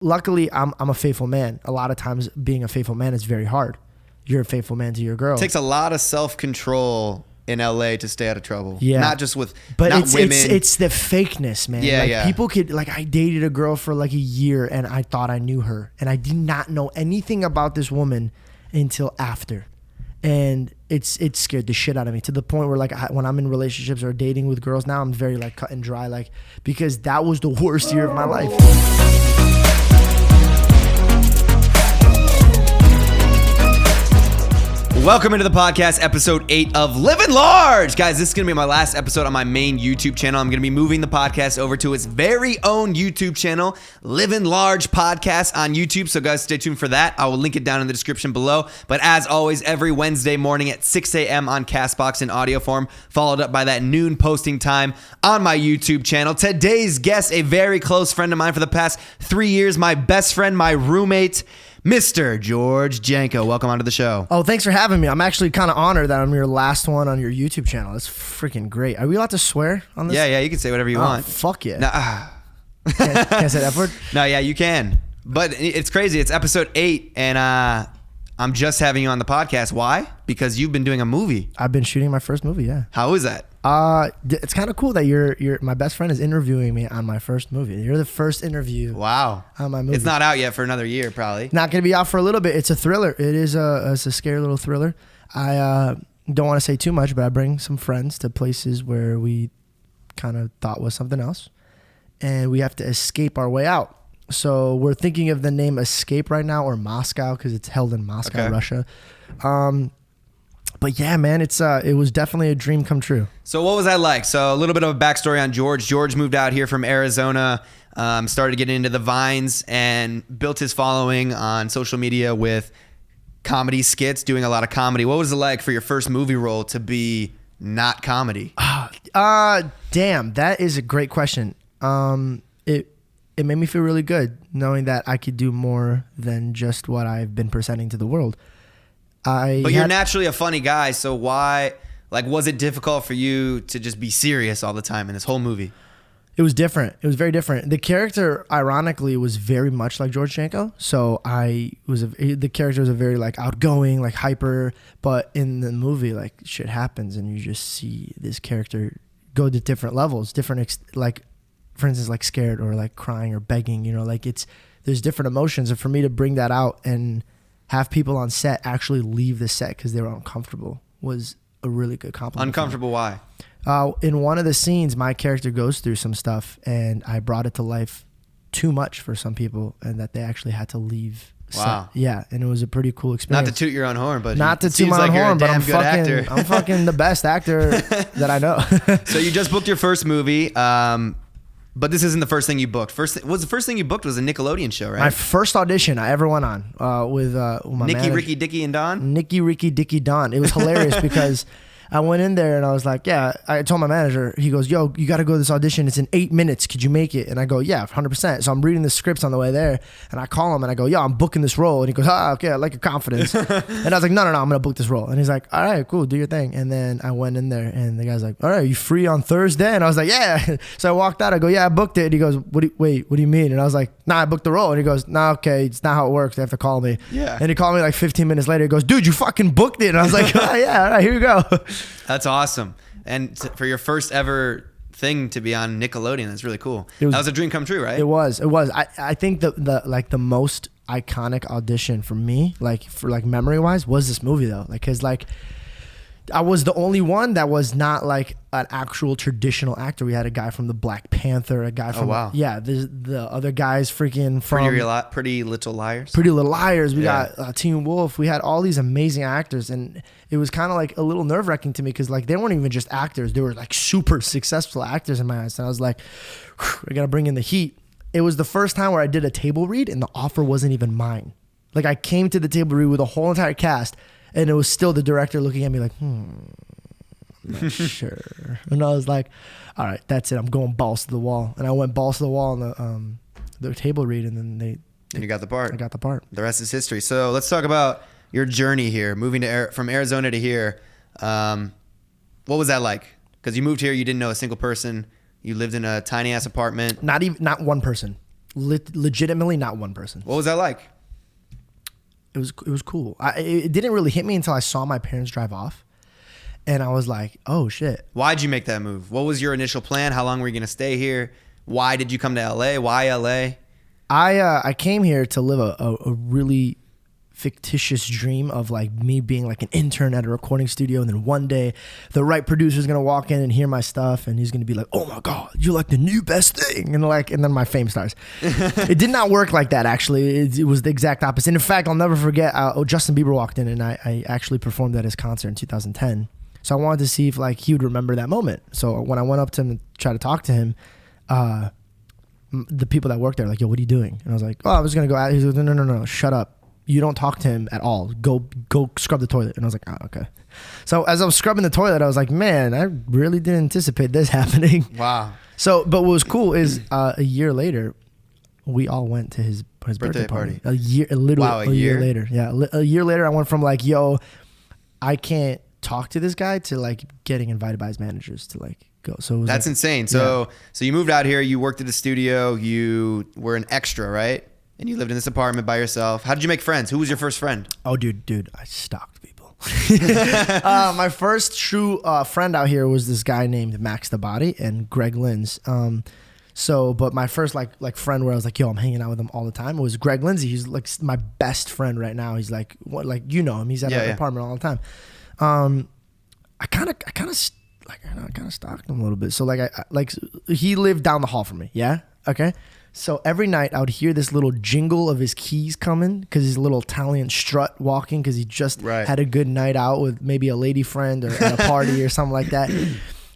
luckily I'm a faithful man. A lot of times being a faithful man is very hard. You're a faithful man to your girl. It takes a lot of self-control in LA to stay out of trouble. Yeah. Not just with but not it's women. it's the fakeness, man. Yeah, like yeah. people could like I dated a girl for like a year and I thought I knew her and I did not know anything about this woman until after. And it scared the shit out of me to the point where like when I'm in relationships or dating with girls now, I'm very like cut and dry, like because that was the worst year of my life. Welcome into the podcast, episode 8 of Livin Large. Guys, this is going to be my last episode on my main YouTube channel. I'm going to be moving the podcast over to its very own YouTube channel, Livin Large Podcast on YouTube. So guys, stay tuned for that. I will link it down in the description below. But as always, every Wednesday morning at 6 a.m. on CastBox in audio form, followed up by that noon posting time on my YouTube channel. Today's guest, a very close friend of mine for the past 3 years, my best friend, my roommate, Mr. George Janko. Welcome onto the show. Oh, thanks for having me. I'm actually kind of honored that I'm your last one on your YouTube channel. That's freaking great. Are we allowed to swear on this? Yeah, you can say whatever you want. Fuck yeah. Nah, Can't I say that word? No, yeah, you can. But it's crazy. It's episode 8, and I'm just having you on the podcast. Why? Because you've been doing a movie. I've been shooting my first movie, yeah. How is that? It's kind of cool that you're my best friend is interviewing me on my first movie. You're the first interview. Wow. On my movie. It's not out yet for another year, probably. Not going to be out for a little bit. It's a thriller. It is it's a scary little thriller. I don't want to say too much, but I bring some friends to places where we kind of thought was something else. And we have to escape our way out. So we're thinking of the name Escape right now, or Moscow, because it's held in Moscow, Okay. Russia. But yeah, man, it was definitely a dream come true. So what was that like? So a little bit of a backstory on George. George moved out here from Arizona, started getting into the Vines, and built his following on social media with comedy skits, doing a lot of comedy. What was it like for your first movie role to be not comedy? Damn, that is a great question. It made me feel really good knowing that I could do more than just what I've been presenting to the world. But you're naturally a funny guy, so why, like, was it difficult for you to just be serious all the time in this whole movie? It was different. It was very different. The character, ironically, was very much like George Janko. So the character was a very like outgoing, like hyper. But in the movie, like shit happens, and you just see this character go to different levels, like, for instance, like scared or like crying or begging. You know, like there's different emotions, and for me to bring that out and have people on set actually leave the set because they were uncomfortable was a really good compliment. Uncomfortable? Why? In one of the scenes, my character goes through some stuff, and I brought it to life too much for some people, and that they actually had to leave. Wow. Set. Yeah, and it was a pretty cool experience. Not to toot your own horn, but not to it toot seems my like own you're horn, a but damn I'm good fucking, actor. I'm fucking the best actor that I know. So you just booked your first movie, but this isn't the first thing you booked. The first thing you booked was a Nickelodeon show, right? My first audition I ever went on with my Nikki, manager. Ricky, Dickie, and Don? Nikki, Ricky, Dickie, Don. It was hilarious because I went in there and I was like, yeah, I told my manager, he goes, yo, you got to go to this audition. It's in 8 minutes. Could you make it? And I go, yeah, 100%. So I'm reading the scripts on the way there, and I call him and I go, yo, I'm booking this role. And he goes, okay, I like your confidence. And I was like, no, I'm going to book this role. And he's like, all right, cool, do your thing. And then I went in there and the guy's like, all right, are you free on Thursday? And I was like, yeah. So I walked out. I go, yeah, I booked it. And he goes, what do you mean? And I was like, nah, I booked the role. And he goes, nah, okay, it's not how it works. They have to call me. Yeah. And he called me like 15 minutes later. He goes, dude, you fucking booked it. And I was like, oh, yeah, all right, here you go. That's awesome. And for your first ever thing to be on Nickelodeon, that's really cool. That was a dream come true, right? It was. I think the most iconic audition for me, like for like memory wise, was this movie though. Like, cause like I was the only one that was not like an actual traditional actor. We had a guy from the Black Panther, a guy from the other guys freaking from Pretty Little Liars. Pretty Little Liars. We got Teen Wolf. We had all these amazing actors, and it was kind of like a little nerve wracking to me because like they weren't even just actors; they were like super successful actors in my eyes. And I was like, I gotta bring in the heat. It was the first time where I did a table read, and the offer wasn't even mine. Like I came to the table read with a whole entire cast. And it was still the director looking at me like, not sure. And I was like, all right, that's it. I'm going balls to the wall. And I went balls to the wall on the table read, and then and you got the part. I got the part. The rest is history. So let's talk about your journey here, moving from Arizona to here. What was that like? Because you moved here, you didn't know a single person. You lived in a tiny ass apartment. Not one person. Legitimately not one person. What was that like? It was cool. It didn't really hit me until I saw my parents drive off. And I was like, oh, shit. Why'd you make that move? What was your initial plan? How long were you going to stay here? Why did you come to LA? Why LA? I came here to live a really fictitious dream of like me being like an intern at a recording studio, and then one day the right producer's gonna walk in and hear my stuff, and he's gonna be like, oh my god, you're like the new best thing, and then my fame starts. It did not work like that, actually. It was the exact opposite. In fact, I'll never forget, Justin Bieber walked in, and I actually performed at his concert in 2010. So I wanted to see if like he would remember that moment. So when I went up to him and tried to talk to him, the people that worked there were like, yo, what are you doing? And I was like, oh, I was gonna go out. He's like, no, shut up. You don't talk to him at all. Go scrub the toilet. And I was like, oh, okay. So as I was scrubbing the toilet, I was like, man, I really didn't anticipate this happening. Wow. So, but what was cool is a year later, we all went to his birthday party. A year later. Yeah, a year later, I went from like, yo, I can't talk to this guy to like getting invited by his managers to like go. So it was that's like, insane. So you moved out here. You worked at a studio. You were an extra, right? And you lived in this apartment by yourself. How did you make friends? Who was your first friend? Oh, dude, I stalked people. My first true friend out here was this guy named Max the Body and Greg Lins. But my first like friend where I was like, yo, I'm hanging out with him all the time, was Greg Lindsay. He's like my best friend right now. He's like, what, like, you know him. He's at our apartment all the time. I kind of stalked him a little bit. So like he lived down the hall from me. Yeah. Okay. So every night I would hear this little jingle of his keys coming because he's a little Italian strut walking because he just had a good night out with maybe a lady friend or at a party or something like that.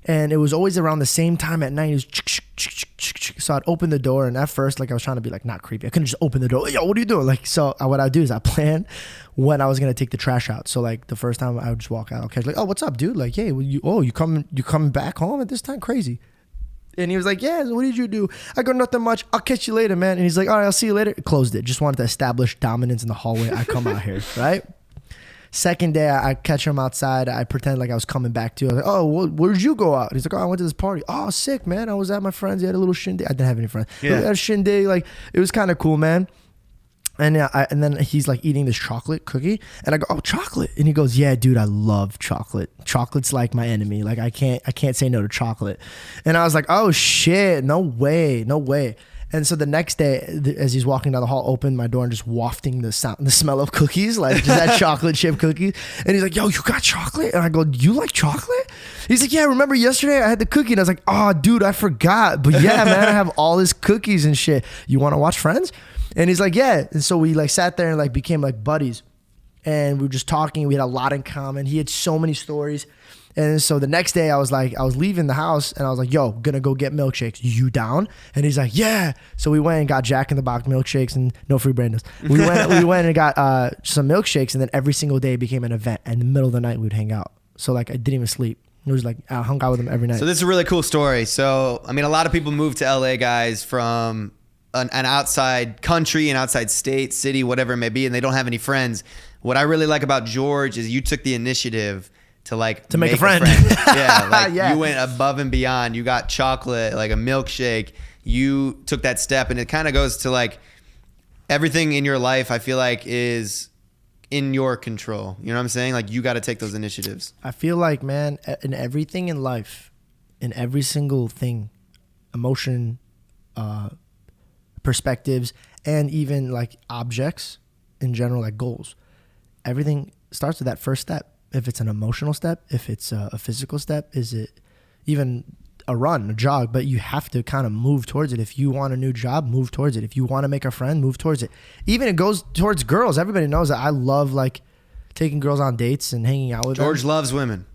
And it was always around the same time at night. It was so I'd open the door, and at first, like, I was trying to be like not creepy. I couldn't just open the door. Yo, what are you doing? Like, so what I'd do is I plan when I was gonna take the trash out. So like the first time I would just walk out, I'll catch like, oh, what's up, dude? Like, hey, you coming back home at this time? Crazy. And he was like, yeah, so what did you do? I go, nothing much. I'll catch you later, man. And he's like, all right, I'll see you later. Closed it. Just wanted to establish dominance in the hallway. I come out here, right? Second day, I catch him outside. I pretend like I was coming back to. I was like, oh, where did you go out? He's like, oh, I went to this party. Oh, sick, man. I was at my friend's. He had a little shindig. I didn't have any friends. Yeah. We had a shindig. Like, it was kind of cool, man. And and then he's like eating this chocolate cookie, and I go, oh, chocolate. And he goes, yeah, dude, I love chocolate. Chocolate's like my enemy. Like I can't say no to chocolate. And I was like, oh shit, no way. And so the next day, as he's walking down the hall, opened my door and just wafting the smell of cookies, like just that chocolate chip cookies. And he's like, yo, you got chocolate? And I go, you like chocolate? He's like, yeah, remember yesterday I had the cookie? And I was like, oh, dude, I forgot. But yeah, man, I have all these cookies and shit. You want to watch Friends? And he's like, yeah. And so we like sat there and like became like buddies. And we were just talking. We had a lot in common. He had so many stories. And so the next day I was leaving the house and I was like, yo, gonna go get milkshakes. You down? And he's like, yeah. So we went and got Jack in the Box milkshakes and no free brandos. We went and got some milkshakes, and then every single day became an event. And in the middle of the night we'd hang out. So like I didn't even sleep. It was like I hung out with him every night. So this is a really cool story. So I mean, a lot of people move to LA, guys, from an outside country, an outside state, city, whatever it may be, and they don't have any friends. What I really like about George is you took the initiative to make a friend. Yeah, like you went above and beyond. You got chocolate, like a milkshake. You took that step, and it kind of goes to like everything in your life, I feel like, is in your control. You know what I'm saying? Like you got to take those initiatives. I feel like, man, in everything in life, in every single thing, emotion, perspectives, and even like objects in general, like goals, everything starts with that first step. If it's an emotional step, if it's a physical step, is it even a run, a jog? But you have to kind of move towards it. If you want a new job, move towards it. If you want to make a friend, move towards it. Even it goes towards girls. Everybody knows that I love like taking girls on dates and hanging out with them. George loves women.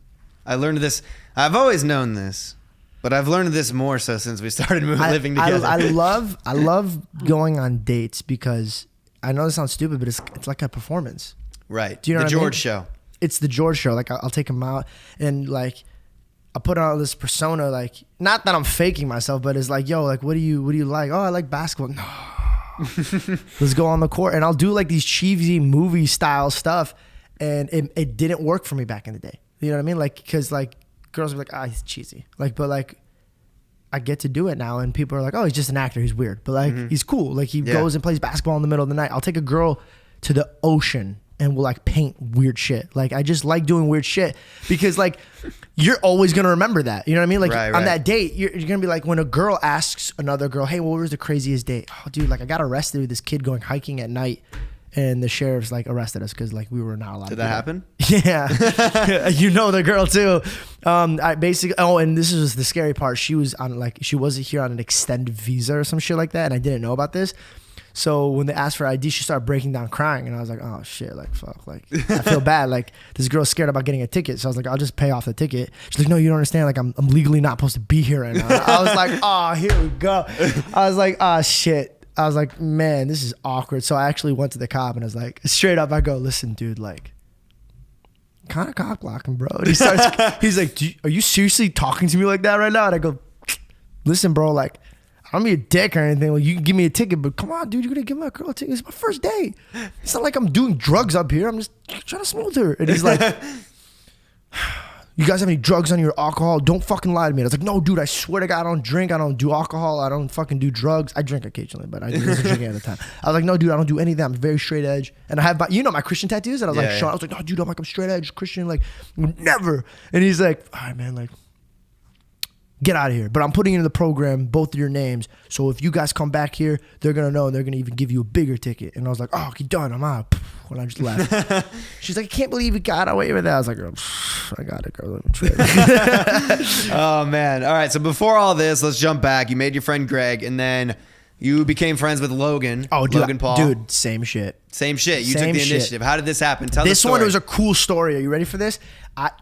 I learned this. I've always known this, but I've learned this more so since we started living together. I love going on dates because I know this sounds stupid, but it's like a performance. Right. Do you know the what I mean? George show. It's the George show. Like I'll take him out and like I put on this persona. Like not that I'm faking myself, but it's like, yo, like what do you like? Oh, I like basketball. No, let's go on the court. And I'll do like these cheesy movie style stuff, and it didn't work for me back in the day. You know what I mean? Like because like girls are like, ah, he's cheesy. Like but like I get to do it now, and people are like, oh, he's just an actor, he's weird, but like he's cool. Like he goes and plays basketball in the middle of the night. I'll take a girl to the ocean and we'll like paint weird shit. Like I just like doing weird shit because like you're always gonna remember that. You know what I mean? Like on that date, you're gonna be like, when a girl asks another girl, hey, what was the craziest date? Oh, dude, like I got arrested with this kid going hiking at night, and the sheriffs like arrested us because like we were not allowed. Did that happen? Yeah, you know the girl too. I basically. Oh, and this is the scary part. She was here on an extended visa or some shit like that, and I didn't know about this. So when they asked for ID, she started breaking down crying, and I was like, oh shit, like fuck, like I feel bad. Like this girl's scared about getting a ticket, so I was like, I'll just pay off the ticket. She's like, no, you don't understand. Like I'm legally not supposed to be here right now. I was like, oh, here we go. I was like, oh shit. I was like, man, this is awkward. So I actually went to the cop and I was like, straight up, I go, listen, dude, like, kind of cock blocking, bro. And he's like, are you seriously talking to me like that right now? And I go, listen, bro, like, I don't mean a dick or anything. Well, you can give me a ticket, but come on, dude, you're gonna give my girl a ticket. It's my first day. It's not like I'm doing drugs up here. I'm just trying to smooth her. And he's like, you guys have any drugs on your alcohol? Don't fucking lie to me. And I was like, no, dude, I swear to God, I don't drink. I don't do alcohol. I don't fucking do drugs. I drink occasionally, but I wasn't drinking at the time. I was like, no, dude, I don't do any of that. I'm very straight edge. And I have, my Christian tattoos. And I was like, Sean, I was like, no, dude, I'm straight edge Christian, like, never. And he's like, all right, man, like, get out of here. But I'm putting into the program both of your names. So if you guys come back here, they're going to know, and they're going to even give you a bigger ticket. And I was like, oh, okay, done. I'm out. When I just left. She's like, I can't believe you got away with that. I was like, oh, I got it, girl. Let me try it. Oh, man. All right. So before all this, let's jump back. You made your friend Greg, and then you became friends with Logan. Oh, dude, Logan Paul. Dude, same shit. Same shit. You took the initiative. How did this happen? Tell this the story. one was a cool story. Are you ready for this?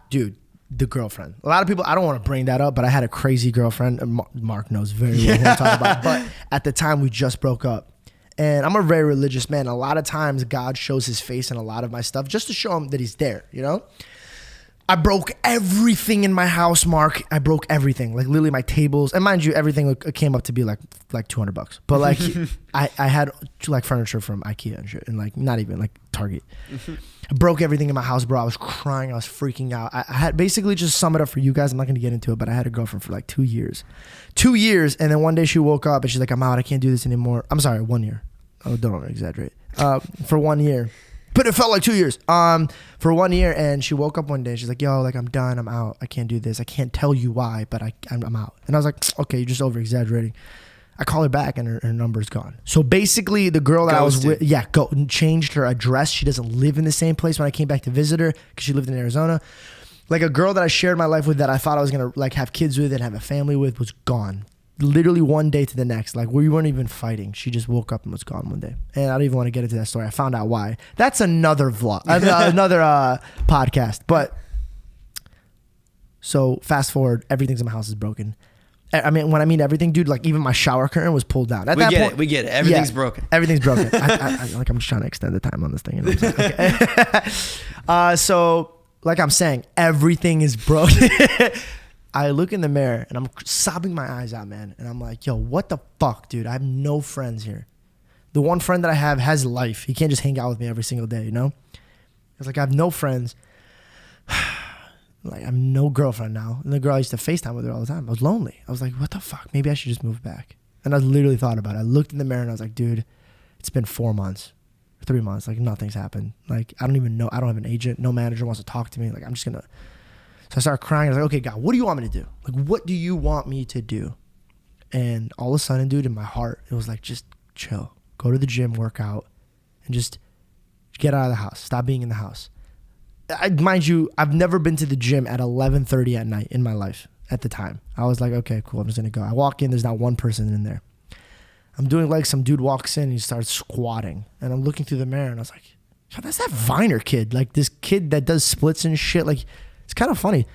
Dude, the girlfriend. A lot of people, I don't want to bring that up, but I had a crazy girlfriend. Mark knows very well who I'm talking about. But at the time, we just broke up. And I'm a very religious man. A lot of times, God shows his face in a lot of my stuff just to show him that he's there, you know? I broke everything in my house, Mark. I broke everything. Like, literally my tables. And mind you, everything came up to be like $200. But, like, I had, like, furniture from IKEA and shit. And, like, not even, like, Target. I broke everything in my house, bro. I was crying. I was freaking out. I had basically, just sum it up for you guys. I'm not going to get into it, but I had a girlfriend for, like, 2 years. 2 years. And then one day she woke up and she's like, I'm out. I can't do this anymore. I'm sorry, 1 year. Oh, don't exaggerate. For 1 year. But it felt like 2 years. For 1 year, and she woke up one day. She's like, yo, like, I'm done. I'm out. I can't do this. I can't tell you why, but I'm out. And I was like, okay, you're just over-exaggerating. I call her back, and her number's gone. So basically, the girl that I was with, changed her address. She doesn't live in the same place when I came back to visit her because she lived in Arizona. Like, a girl that I shared my life with that I thought I was going to, like, have kids with and have a family with was gone. Literally one day to the next. Like, we weren't even fighting. She just woke up and was gone one day. And I don't even want to get into that story. I found out why. That's another vlog, another podcast. But so fast forward, everything's in my house is broken. I mean, when I mean everything, dude, like even my shower curtain was pulled down. At that point, we get it. Everything's broken. Everything's broken. Like, I'm just trying to extend the time on this thing. You know what I'm saying? Okay. So, like I'm saying, everything is broken. I look in the mirror and I'm sobbing my eyes out, man. And I'm like, yo, what the fuck, dude? I have no friends here. The one friend that I have has life. He can't just hang out with me every single day, you know? It's like, I have no friends. Like, I have no girlfriend now. And the girl I used to FaceTime with her all the time. I was lonely. I was like, what the fuck? Maybe I should just move back. And I literally thought about it. I looked in the mirror and I was like, dude, it's been 4 months, 3 months. Like, nothing's happened. Like, I don't even know. I don't have an agent. No manager wants to talk to me. Like, I'm just going to. So I started crying. I was like, okay, God, what do you want me to do? Like, what do you want me to do? And all of a sudden, dude, in my heart, it was like, just chill. Go to the gym, work out, and just get out of the house. Stop being in the house. Mind you, I've never been to the gym at 11:30 at night in my life at the time. I was like, okay, cool. I'm just going to go. I walk in. There's not one person in there. I'm doing like some dude walks in and he starts squatting. And I'm looking through the mirror and I was like, yo, that's that Viner kid. Like this kid that does splits and shit. Like, it's kind of funny.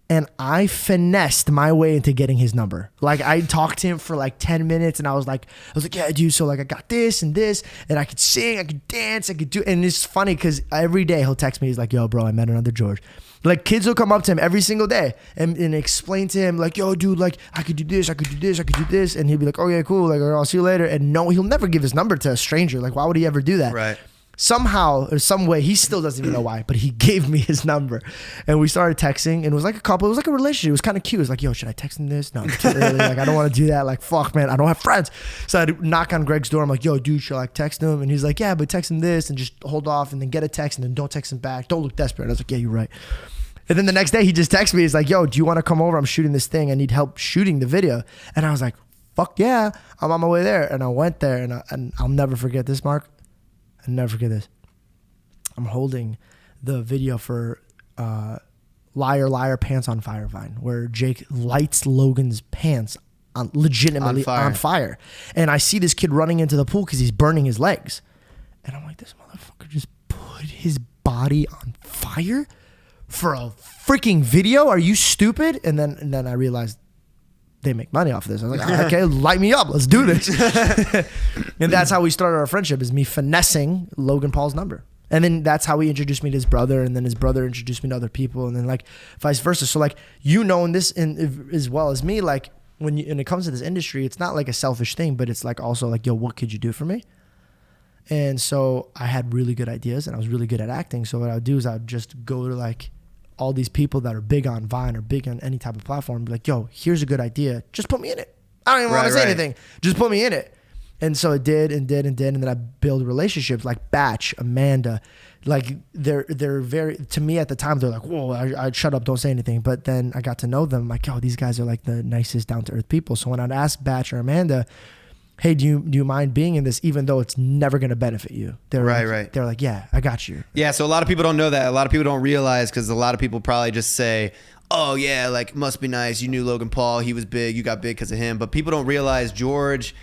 And I finessed my way into getting his number. Like, I talked to him for like 10 minutes and I was like, yeah, dude, so like I got this and I could sing, I could dance, I could do. And it's funny because every day he'll text me. He's like, yo, bro, I met another George. Like, kids will come up to him every single day and explain to him like, yo, dude, like I could do this, I could do this, I could do this. And he'll be like, oh yeah, cool. Like, I'll see you later. And no, he'll never give his number to a stranger. Like, why would he ever do that? Right. somehow or some way, he still doesn't even know why, but he gave me his number, and we started texting, and it was like a couple. It was like a relationship. It was kind of cute. It was like, yo, should I text him this? No, it's too early. Like, I don't want to do that. Like, fuck, man, I don't have friends. So I'd knock on Greg's door. I'm like, yo, dude, should I like text him? And he's like, yeah, but text him this and just hold off, and then get a text, and then don't text him back. Don't look desperate. And I was like, yeah, you're right. And then the next day he just texted me. He's like, yo, do you want to come over? I'm shooting this thing. I need help shooting the video. And I was like, fuck yeah, I'm on my way there. And I went there, and I'll never forget this, Mark. I'll never forget this. I'm holding the video for Liar Liar Pants on Fire Vine, where Jake lights Logan's pants legitimately on fire. And I see this kid running into the pool because he's burning his legs. And I'm like, this motherfucker just put his body on fire for a freaking video? Are you stupid? And then I realized they make money off of this. I was like, okay, light me up. Let's do this. And that's how we started our friendship, is me finessing Logan Paul's number. And then that's how he introduced me to his brother, and then his brother introduced me to other people, and then like vice versa. So like, you know, in this as well as me, like when it comes to this industry, it's not like a selfish thing, but it's like also like, yo, what could you do for me? And so I had really good ideas, and I was really good at acting. So what I would do is I would just go to like all these people that are big on Vine or big on any type of platform, and be like, yo, here's a good idea. Just put me in it. I don't even want to say anything. Just put me in it. And so it did. And then I build relationships like Batch, Amanda. Like they're very, to me at the time, they're like, whoa, I'd shut up, don't say anything. But then I got to know them. Like, yo, these guys are like the nicest, down to earth people. So when I'd ask Batch or Amanda, hey, do you mind being in this, even though it's never going to benefit you? They're They're like, yeah, I got you. Yeah. So a lot of people don't know that. A lot of people don't realize, because a lot of people probably just say, oh yeah, like must be nice. You knew Logan Paul. He was big. You got big because of him. But people don't realize George,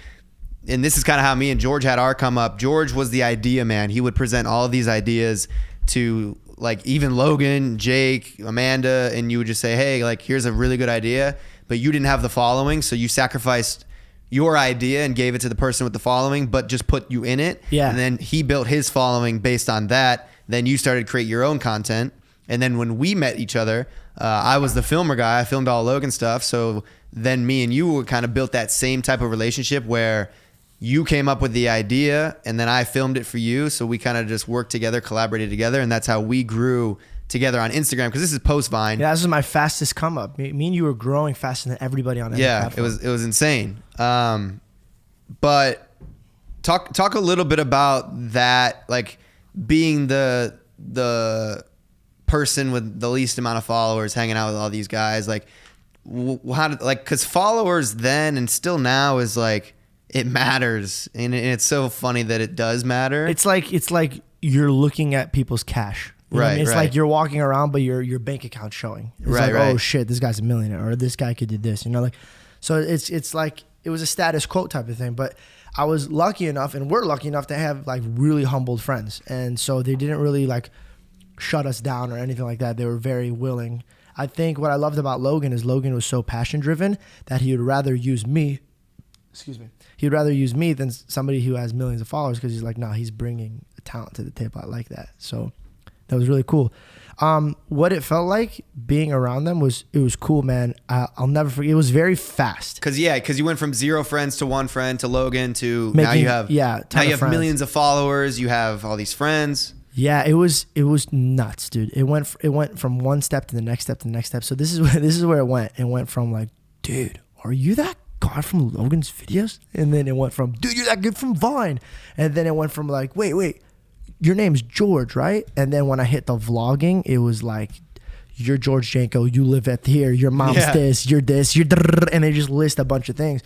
and this is kind of how me and George had our come up. George was the idea man. He would present all of these ideas to like even Logan, Jake, Amanda, and you would just say, hey, like here's a really good idea, but you didn't have the following, so you sacrificed your idea and gave it to the person with the following, but just put you in it. Yeah. And then he built his following based on that. Then you started to create your own content. And then when we met each other, I was the filmer guy. I filmed all Logan stuff. So then me and you kind of built that same type of relationship where you came up with the idea and then I filmed it for you. So we kind of just worked together, collaborated together. And that's how we grew together on Instagram, because this is post Vine. Yeah, this is my fastest come up. Me and you were growing faster than everybody on any platform. it was insane. But talk a little bit about that, like being the person with the least amount of followers, hanging out with all these guys. Like how did, like, because followers then and still now is like, it matters, and it's so funny that it does matter. It's like you're looking at people's cash. You know what I mean? It's like you're walking around, but your bank account showing. It's like, oh shit, this guy's a millionaire, or this guy could do this. You know, like, so it's like it was a status quo type of thing. But I was lucky enough, and we're lucky enough to have like really humbled friends, and so they didn't really like shut us down or anything like that. They were very willing. I think what I loved about Logan is Logan was so passion driven that he would rather use me. Excuse me. He'd rather use me than somebody who has millions of followers, because he's like, no, he's bringing a talent to the table. I like that. So that was really cool. What it felt like being around them was cool, man. I'll never forget. It was very fast. Because you went from 0 friends to 1 friend to Logan to now you have millions of followers. You have all these friends. Yeah, it was nuts, dude. It went from one step to the next step to the next step. So this is where it went. It went from like, dude, are you that guy from Logan's videos? And then it went from, dude, you're that good from Vine. And then it went from like, wait, your name's George, right? And then when I hit the vlogging, it was like, you're George Janko, you live at here, your mom's this, you're and they just list a bunch of things.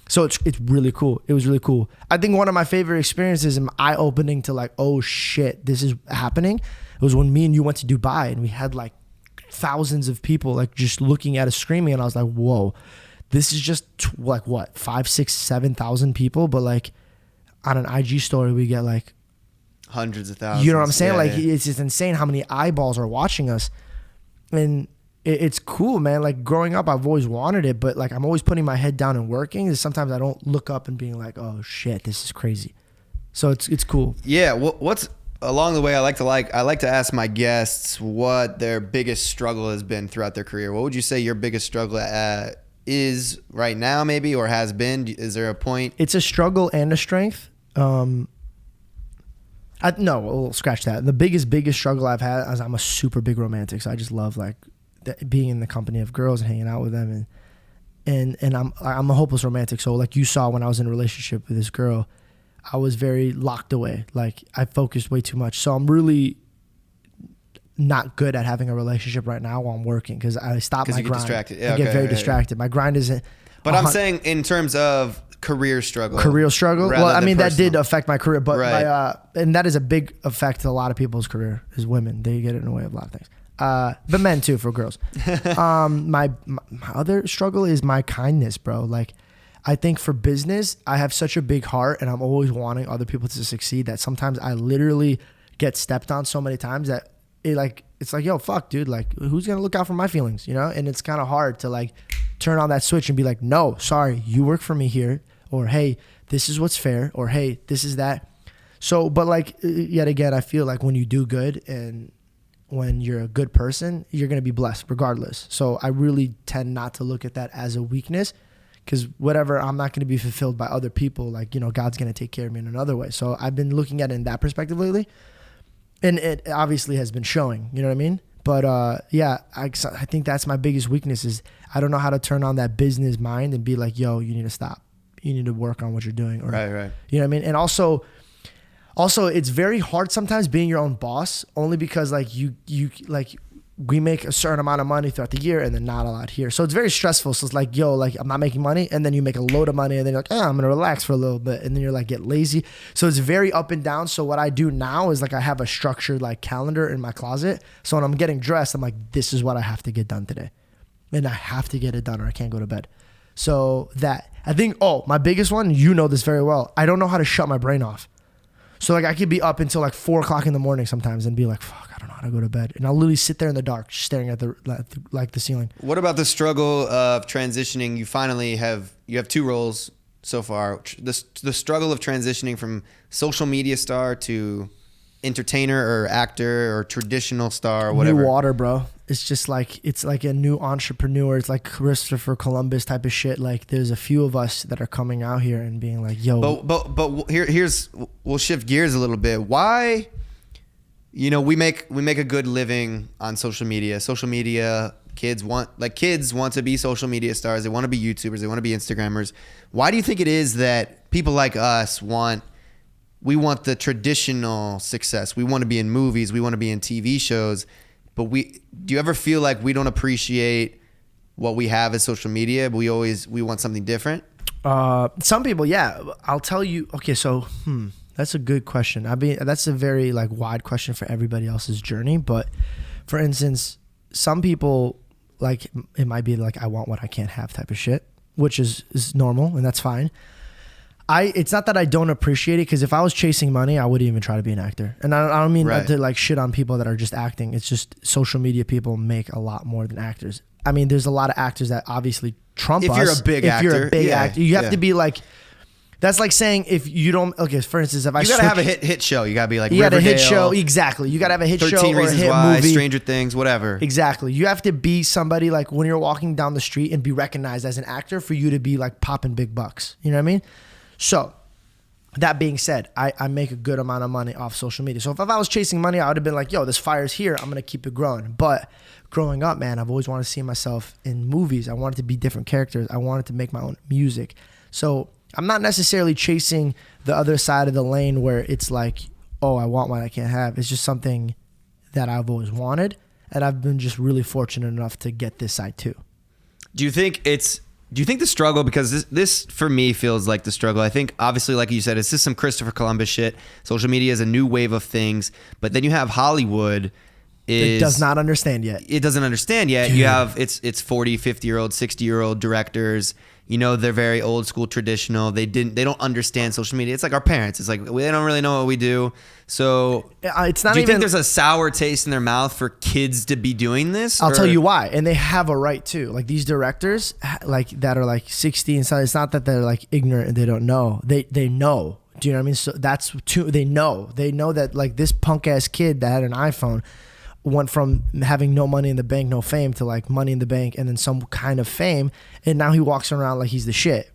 So it's really cool. It was really cool. I think one of my favorite experiences and eye-opening to like, oh shit, this is happening, it was when me and you went to Dubai and we had like thousands of people like just looking at us screaming, and I was like, whoa, this is just like what, 5, 6, 7,000 people, but like on an IG story we get like hundreds of thousands. You know what I'm saying? It's just insane how many eyeballs are watching us. And it's cool, man. Like growing up, I've always wanted it, but like I'm always putting my head down and working. And sometimes I don't look up and being like, oh shit, this is crazy. So it's cool. Yeah. What's along the way? I like to ask my guests what their biggest struggle has been throughout their career. What would you say your biggest struggle is right now, maybe, or has been? Is there a point? It's a struggle and a strength. I No, we'll scratch that. The biggest struggle I've had is I'm a super big romantic, so I just love like being in the company of girls and hanging out with them, and I'm a hopeless romantic. So like you saw when I was in a relationship with this girl, I was very locked away. Like I focused way too much. So I'm really not good at having a relationship right now while I'm working because I stop my grind. Distracted. Yeah, I get very distracted. My grind isn't. But I'm saying in terms of career struggle. Well, I mean, that did affect my career, but right. and that is a big effect to a lot of people's career is women. They get in the way of a lot of things. But men too, for girls. My other struggle is my kindness, bro. Like, I think for business, I have such a big heart and I'm always wanting other people to succeed that sometimes I literally get stepped on so many times that it's like, yo, fuck, dude. Like, who's going to look out for my feelings, you know? And it's kind of hard to like turn on that switch and be like, no, sorry, you work for me here. Or, hey, this is what's fair. Or, hey, this is that. So, but like, yet again, I feel like when you do good and when you're a good person, you're going to be blessed regardless. So I really tend not to look at that as a weakness because whatever, I'm not going to be fulfilled by other people. Like, you know, God's going to take care of me in another way. So I've been looking at it in that perspective lately. And it obviously has been showing, you know what I mean? But yeah, I think that's my biggest weakness is I don't know how to turn on that business mind and be like, yo, you need to stop. You need to work on what you're doing. Or, right. You know what I mean? And also it's very hard sometimes being your own boss only because like you like we make a certain amount of money throughout the year and then not a lot here. So it's very stressful. So it's like, yo, like I'm not making money. And then you make a load of money and then you're like, I'm going to relax for a little bit. And then you're like, get lazy. So it's very up and down. So what I do now is like, I have a structured like calendar in my closet. So when I'm getting dressed, I'm like, this is what I have to get done today. And I have to get it done or I can't go to bed. So that I think, my biggest one, you know this very well. I don't know how to shut my brain off. So like I could be up until like 4 o'clock in the morning sometimes and be like, fuck, I don't know how to go to bed. And I'll literally sit there in the dark, staring at the ceiling. What about the struggle of transitioning? You finally have 2 roles so far. The struggle of transitioning from social media star to entertainer or actor or traditional star or whatever. New water, bro. It's just like, it's like a new entrepreneur. It's like Christopher Columbus type of shit. Like there's a few of us that are coming out here and being like, yo. But here's, we'll shift gears a little bit. Why, you know, we make a good living on social media. Social media, kids want to be social media stars. They want to be YouTubers. They want to be Instagrammers. Why do you think it is that people like us we want the traditional success? We want to be in movies. We want to be in TV shows. But do you ever feel like we don't appreciate what we have as social media? But we want something different? Some people, yeah. I'll tell you. Okay, so that's a good question. I mean, that's a very like wide question for everybody else's journey. But for instance, some people like it might be like I want what I can't have type of shit, which is normal and that's fine. It's not that I don't appreciate it because if I was chasing money, I wouldn't even try to be an actor. And I don't mean to like shit on people that are just acting. It's just social media people make a lot more than actors. I mean, there's a lot of actors that obviously trump us. If you're a big actor, you have to be like, that's like saying if you don't, okay, for instance, if I you gotta have a hit show. You gotta be like you gotta hit show, exactly. You gotta have a hit 13 show or Reasons a hit Why, movie. Stranger Things, whatever. Exactly. You have to be somebody like when you're walking down the street and be recognized as an actor for you to be like popping big bucks. You know what I mean? So that being said, I make a good amount of money off social media. So if I was chasing money, I would have been like, yo, this fire's here. I'm going to keep it growing. But growing up, man, I've always wanted to see myself in movies. I wanted to be different characters. I wanted to make my own music. So I'm not necessarily chasing the other side of the lane where it's like, oh, I want what I can't have. It's just something that I've always wanted. And I've been just really fortunate enough to get this side too. Do you think the struggle, because this for me feels like the struggle. I think obviously, like you said, it's just some Christopher Columbus shit. Social media is a new wave of things, but then you have Hollywood. It does not understand yet. It doesn't understand yet. Dude. You have it's 40, 50-year-old, 60-year-old directors. You know, they're very old school, traditional. They don't understand social media. It's like our parents. It's like they don't really know what we do. So it's not. Do you think there's a sour taste in their mouth for kids to be doing this? I'll tell you why, and they have a right to. Like these directors, like that are like 60 and so. It's not that they're like ignorant and they don't know. They know. Do you know what I mean? So that's too. They know that like this punk ass kid that had an iPhone went from having no money in the bank, no fame, to like money in the bank and then some kind of fame, and now he walks around like he's the shit.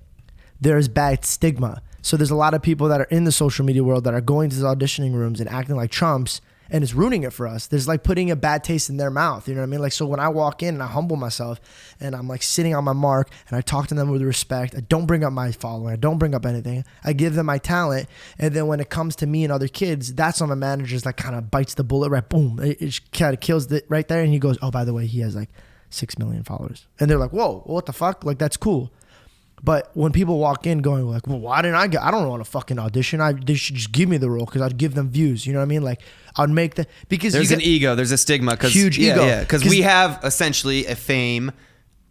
There's bad stigma. So there's a lot of people that are in the social media world that are going to the auditioning rooms and acting like chumps, and it's ruining it for us. There's like putting a bad taste in their mouth. You know what I mean? Like, so when I walk in and I humble myself and I'm like sitting on my mark and I talk to them with respect, I don't bring up my following, I don't bring up anything. I give them my talent. And then when it comes to me and other kids, that's when my manager's like kind of bites the bullet, right? Boom. It kind of kills it right there. And he goes, oh, by the way, he has like 6 million followers. And they're like, whoa, what the fuck? Like, that's cool. But when people walk in going like, well, why didn't I don't want to fucking audition. They should just give me the role because I'd give them views. You know what I mean? Like, I'd make the, because there's an ego, there's a stigma. Huge ego. Yeah, because we have essentially a fame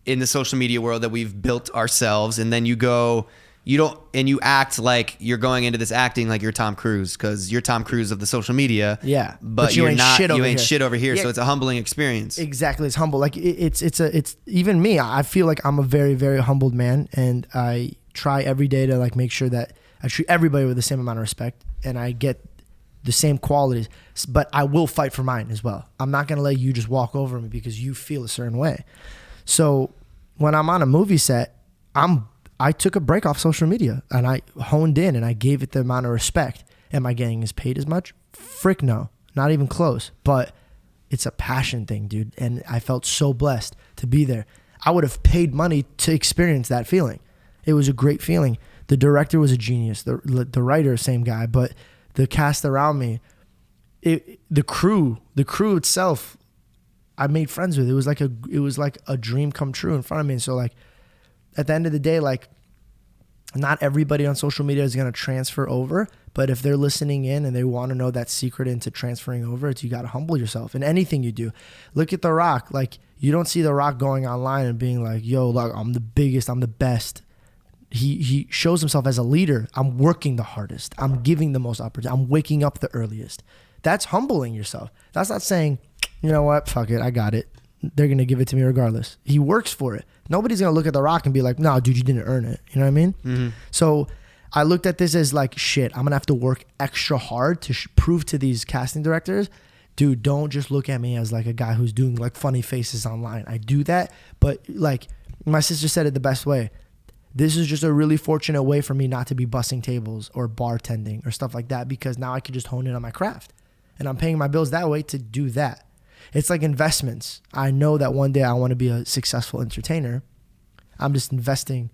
in the social media world that we've built ourselves. And then you act like you're going into this acting like you're Tom Cruise because you're Tom Cruise of the social media. Yeah. But you you're ain't not, shit over you ain't here. shit over here. Yeah. So it's a humbling experience. Exactly. It's humble. Like it's even me. I feel like I'm a very, very humbled man, and I try every day to like make sure that I treat everybody with the same amount of respect and I get the same qualities, but I will fight for mine as well. I'm not going to let you just walk over me because you feel a certain way. So when I'm on a movie set, I took a break off social media and I honed in and I gave it the amount of respect. Am I getting as paid as much? Frick no, not even close. But it's a passion thing, dude. And I felt so blessed to be there. I would have paid money to experience that feeling. It was a great feeling. The director was a genius. The writer, same guy. But the cast around me, the crew itself, I made friends with. It was like a dream come true in front of me. And so like, at the end of the day, like, not everybody on social media is going to transfer over, but if they're listening in and they want to know that secret into transferring over, it's you got to humble yourself in anything you do. Look at The Rock. Like, you don't see The Rock going online and being like, yo, look, I'm the biggest, I'm the best. He shows himself as a leader. I'm working the hardest. I'm giving the most opportunity. I'm waking up the earliest. That's humbling yourself. That's not saying, you know what, fuck it, I got it. They're going to give it to me regardless. He works for it. Nobody's going to look at The Rock and be like, no, dude, you didn't earn it. You know what I mean? Mm-hmm. So I looked at this as like, shit, I'm going to have to work extra hard to prove to these casting directors, dude, don't just look at me as like a guy who's doing like funny faces online. I do that. But like my sister said it the best way. This is just a really fortunate way for me not to be bussing tables or bartending or stuff like that, because now I can just hone in on my craft and I'm paying my bills that way to do that. It's like investments. I know that one day I want to be a successful entertainer. I'm just investing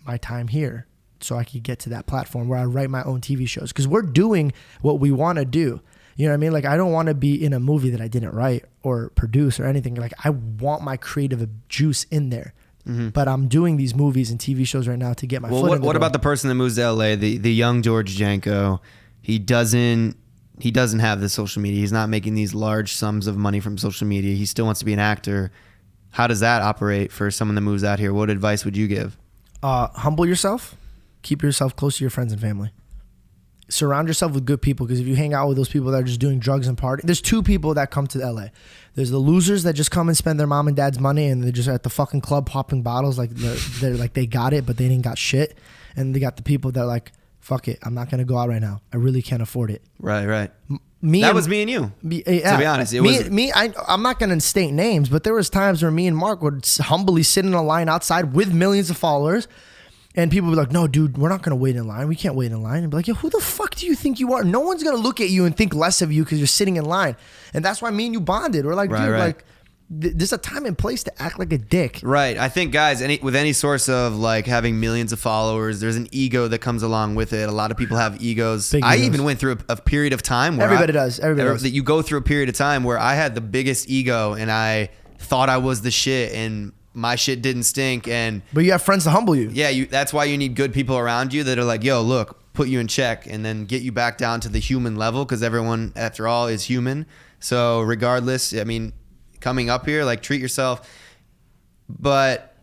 my time here so I could get to that platform where I write my own TV shows, because we're doing what we want to do. You know what I mean? Like, I don't want to be in a movie that I didn't write or produce or anything. Like, I want my creative juice in there. Mm-hmm. But I'm doing these movies and TV shows right now to get my foot in the door. What about the person that moves to LA, the young George Janko? He doesn't have the social media. He's not making these large sums of money from social media. He still wants to be an actor. How does that operate for someone that moves out here? What advice would you give? Humble yourself. Keep yourself close to your friends and family. Surround yourself with good people, because if you hang out with those people that are just doing drugs and partying, there's two people that come to LA. There's the losers that just come and spend their mom and dad's money and they're just at the fucking club popping bottles like they're like they got it, but they didn't got shit. And they got the people that are like, fuck it, I'm not going to go out right now. I really can't afford it. Right. That was me and you. Yeah. To be honest, I'm not going to state names, but there was times where me and Mark would humbly sit in a line outside with millions of followers, and people would be like, no, dude, we're not going to wait in line. We can't wait in line. And be like, yo, who the fuck do you think you are? No one's going to look at you and think less of you because you're sitting in line. And that's why me and you bonded. We're like, dude, like, there's a time and place to act like a dick. Right. I think, guys, with any source of like having millions of followers, there's an ego that comes along with it. A lot of people have egos. I even went through a period of time where everybody does. That you go through a period of time where I had the biggest ego and I thought I was the shit and my shit didn't stink. But you have friends to humble you. Yeah. That's why you need good people around you that are like, yo, look, put you in check and then get you back down to the human level, because everyone, after all, is human. So regardless, I mean, coming up here, like, treat yourself. But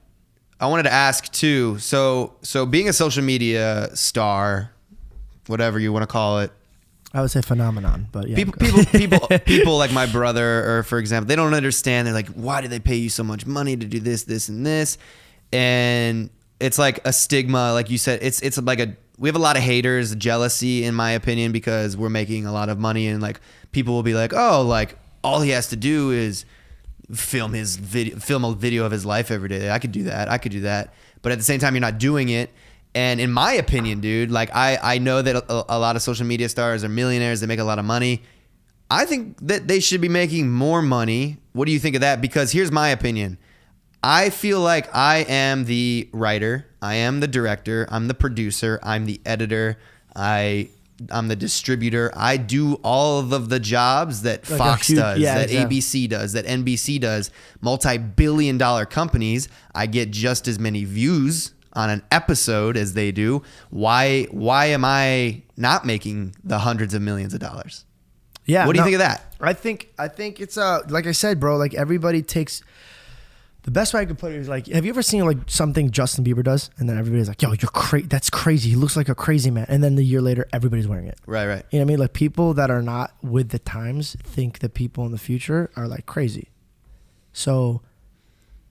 I wanted to ask too, so being a social media star, whatever you want to call it, I would say phenomenon, but yeah. People like my brother, or for example, they don't understand. They're like, why do they pay you so much money to do this, this, and this? And it's like a stigma, like you said. It's like we have a lot of haters, jealousy, in my opinion, because we're making a lot of money, and like people will be like, oh, like all he has to do is film a video of his life every day. I could do that. But at the same time, you're not doing it. And in my opinion, dude, like I know that a lot of social media stars are millionaires. They make a lot of money. I think that they should be making more money. What do you think of that? Because here's my opinion. I feel like I am the writer. I am the director. I'm the producer. I'm the editor. I'm the distributor. I do all of the jobs that like Fox does, that ABC does, that NBC does. Multi-billion-dollar companies. I get just as many views on an episode as they do. Why am I not making the hundreds of millions of dollars? Yeah. What do you think of that? I think it's like I said, bro, like everybody takes the best way I could put it is like, have you ever seen like something Justin Bieber does? And then everybody's like, yo, you're crazy. That's crazy. He looks like a crazy man. And then the year later, everybody's wearing it. Right. You know what I mean? Like people that are not with the times think that people in the future are like crazy. So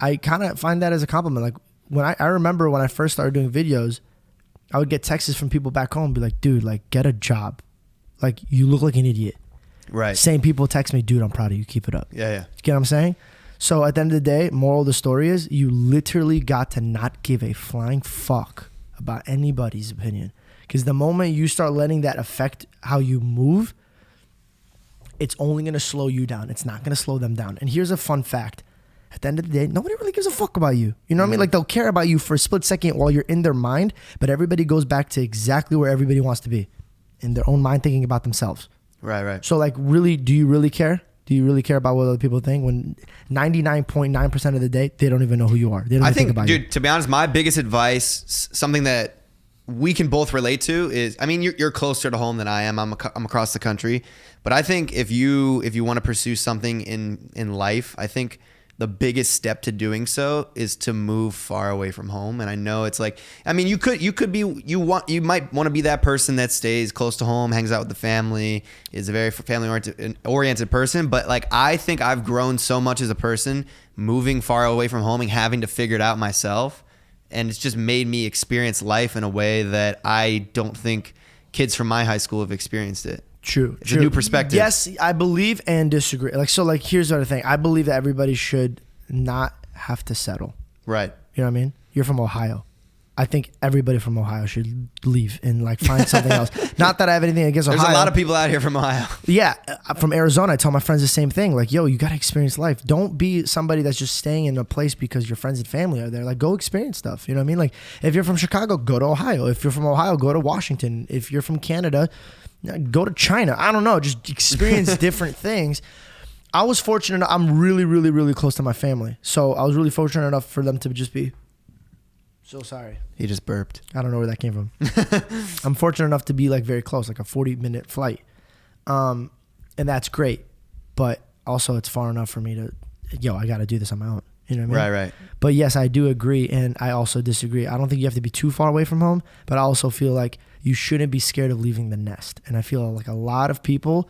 I kind of find that as a compliment. Like when I remember when I first started doing videos, I would get texts from people back home and be like, dude, like get a job. Like you look like an idiot. Right. Same people text me, dude, I'm proud of you. Keep it up. Yeah. You get what I'm saying? So at the end of the day, moral of the story is you literally got to not give a flying fuck about anybody's opinion. Because the moment you start letting that affect how you move, it's only going to slow you down. It's not going to slow them down. And here's a fun fact. At the end of the day, nobody really gives a fuck about you. You know what I mean? Like they'll care about you for a split second while you're in their mind, but everybody goes back to exactly where everybody wants to be. In their own mind, thinking about themselves. Right. So like really, do you really care? Do you really care about what other people think when 99.9% of the day, they don't even know who you are? They don't even think about you. Dude, to be honest, my biggest advice, something that we can both relate to is, I mean, you're closer to home than I am. I'm across the country. But I think if you want to pursue something in life, I think the biggest step to doing so is to move far away from home. And I know it's like, I mean, you might want to be that person that stays close to home, hangs out with the family, is a very family oriented person. But like, I think I've grown so much as a person moving far away from home and having to figure it out myself. And it's just made me experience life in a way that I don't think kids from my high school have experienced it. True. It's a new perspective. Yes, I believe and disagree. Like here's the other thing. I believe that everybody should not have to settle. Right. You know what I mean? You're from Ohio. I think everybody from Ohio should leave and like find something else. Not that I have anything against Ohio. There's a lot of people out here from Ohio. Yeah. From Arizona, I tell my friends the same thing. Like, yo, you got to experience life. Don't be somebody that's just staying in a place because your friends and family are there. Like, go experience stuff. You know what I mean? Like, if you're from Chicago, go to Ohio. If you're from Ohio, go to Washington. If you're from Canada, go to China. I don't know. Just experience different things. I was fortunate enough. I'm really, really, really close to my family. So I was really fortunate enough for them to just be... So sorry. He just burped. I don't know where that came from. I'm fortunate enough to be like very close, like a 40-minute flight. And that's great. But also it's far enough for me to, I got to do this on my own. You know what I mean? Right. But yes, I do agree. And I also disagree. I don't think you have to be too far away from home, but I also feel like you shouldn't be scared of leaving the nest. And I feel like a lot of people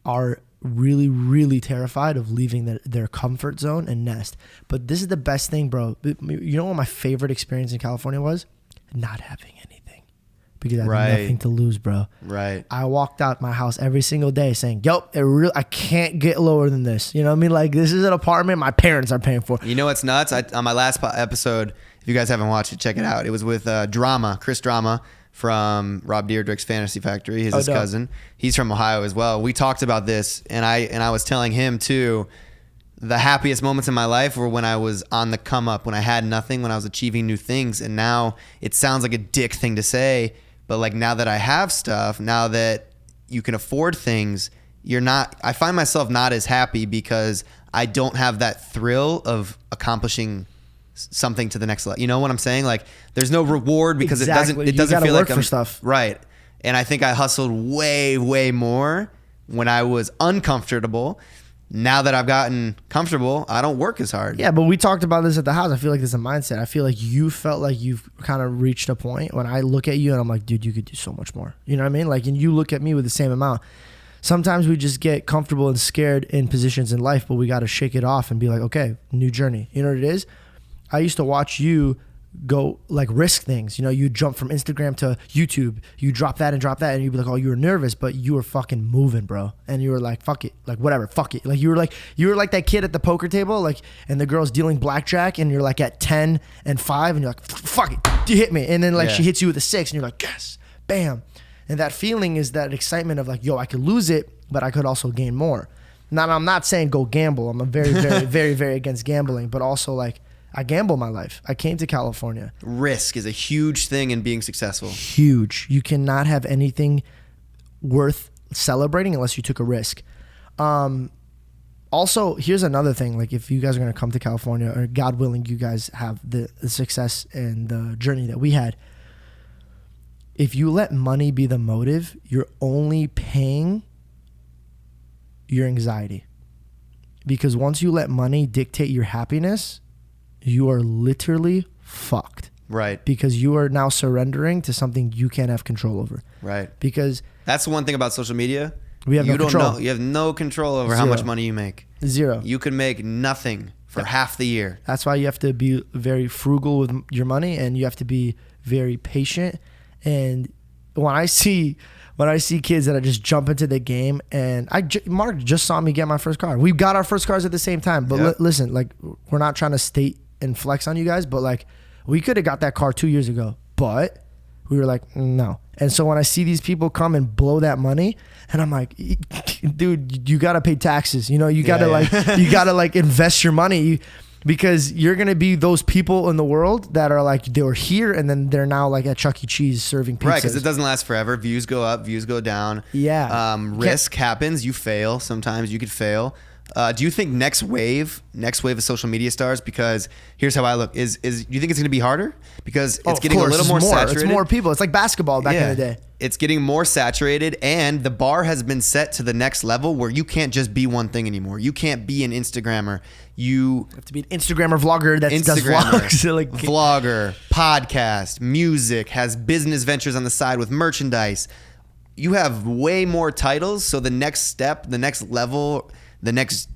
are really, really terrified of leaving their comfort zone and nest. But this is the best thing, bro. You know what my favorite experience in California was? Not having anything. Because I had nothing to lose, bro. Right. I walked out my house every single day saying, I can't get lower than this. You know what I mean? Like, this is an apartment my parents are paying for. You know what's nuts? On my last episode, if you guys haven't watched it, check it out. It was with Chris Drama from Rob Dyrdek's Fantasy Factory. He's his cousin. He's from Ohio as well. We talked about this, and I was telling him too, the happiest moments in my life were when I was on the come up, when I had nothing, when I was achieving new things. And now it sounds like a dick thing to say, but like now that I have stuff, now that you can afford things, I find myself not as happy because I don't have that thrill of accomplishing something to the next level. You know what I'm saying? Like there's no reward because it doesn't feel like for stuff. Right. And I think I hustled way, way more when I was uncomfortable. Now that I've gotten comfortable, I don't work as hard. Yeah, but we talked about this at the house. I feel like there's a mindset. I feel like you felt like you've kind of reached a point when I look at you and I'm like, dude, you could do so much more. You know what I mean? Like, and you look at me with the same amount. Sometimes we just get comfortable and scared in positions in life, but we got to shake it off and be like, okay, new journey. You know what it is? I used to watch you go like risk things. You know, you jump from Instagram to YouTube, you drop that, and you'd be like, oh, you were nervous, but you were fucking moving, bro. And you were like, fuck it, like whatever, fuck it. Like you were like that kid at the poker table, like, and the girl's dealing blackjack, and you're like at 10 and 5, and you're like, fuck it, you hit me. And then like Yeah. she hits you with a 6 and you're like, yes, bam. And that feeling is that excitement of like, yo, I could lose it, but I could also gain more. Now, I'm not saying go gamble. I'm a very, very, very, very against gambling, but also like I gamble my life. I came to California. Risk is a huge thing in being successful. Huge. You cannot have anything worth celebrating unless you took a risk. Also, here's another thing. Like if you guys are going to come to California, or God willing, you guys have the success and the journey that we had. If you let money be the motive, you're only paying your anxiety. Because once you let money dictate your happiness, you are literally fucked. Right. Because you are now surrendering to something you can't have control over. Right. Because that's the one thing about social media. We have no control. You have no control over how much money you make. Zero. You can make nothing for half the year. That's why you have to be very frugal with your money, and you have to be very patient. And when I see kids that just jump into the game, and Mark just saw me get my first car. We got our first cars at the same time. But listen, like we're not trying to state and flex on you guys, but like we could have got that car 2 years ago, but we were like, no. And so when I see these people come and blow that money, and I'm like, dude, you gotta pay taxes. You know, you gotta you gotta like invest your money. Because you're going to be those people in the world that are like, they were here and then they're now like at Chuck E. Cheese serving pizzas. Right, because it doesn't last forever. Views go up, views go down. Yeah. Risk happens. You fail. Sometimes you could fail. Do you think next wave of social media stars, because here's how I look, is do you think it's going to be harder? Because it's getting a little more saturated. It's more people. It's like basketball back in the day. It's getting more saturated, and the bar has been set to the next level where you can't just be one thing anymore. You can't be an Instagrammer. You have to be an Instagrammer vlogger that does vlogs. Like, vlogger, podcast, music, has business ventures on the side with merchandise. You have way more titles, so the next step, the next level, the next